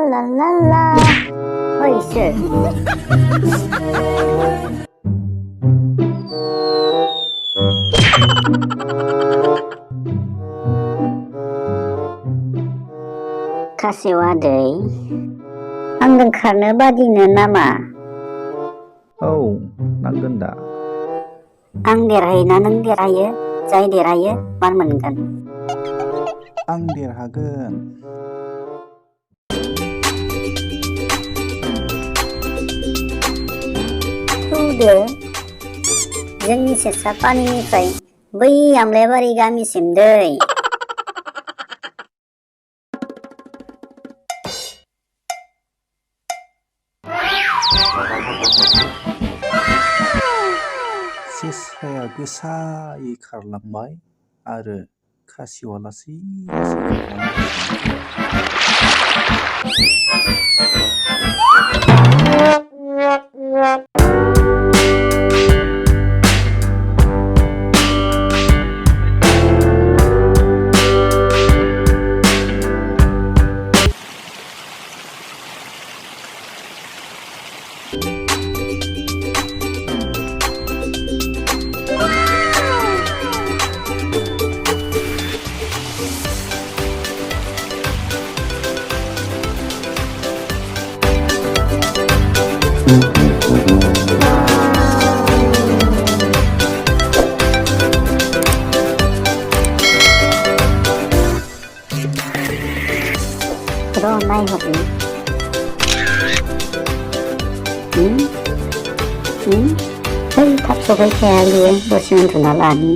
랄랄라 어이씨 가시와दै आंजों खारनो बादिनो नामा? औ नांगोन दा आं देरहायोना नों देरहायो? जाय देरहायो मान मोनगोन? आं देरहागोन थौदो जोंनि सेसा पानिनिफ्राय बै आमलायबारि गामिसिम दै सेसाया गोसायै खारलांबाय आरो खासिवा लासै लासै र' नायहरनि है थाब सफैखाया बियो दसे उन्दुना लानि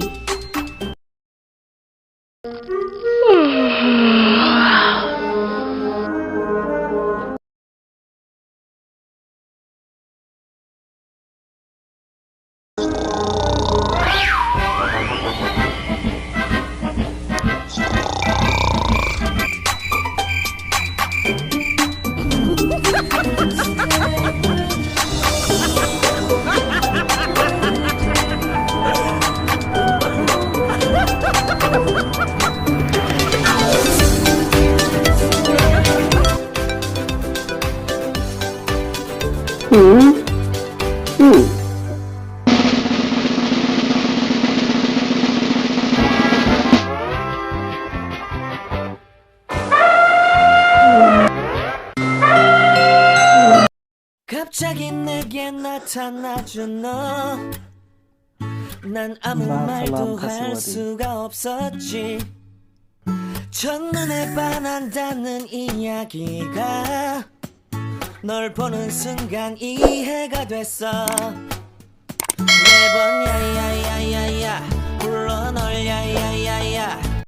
갑자기 내게 나타나준 너 난 아무 말도 할 수가 없었지 첫눈에 반한다는 이야기가 널 보는 순간 이해가 됐어 매번 야야야야야 불러 널 야야야야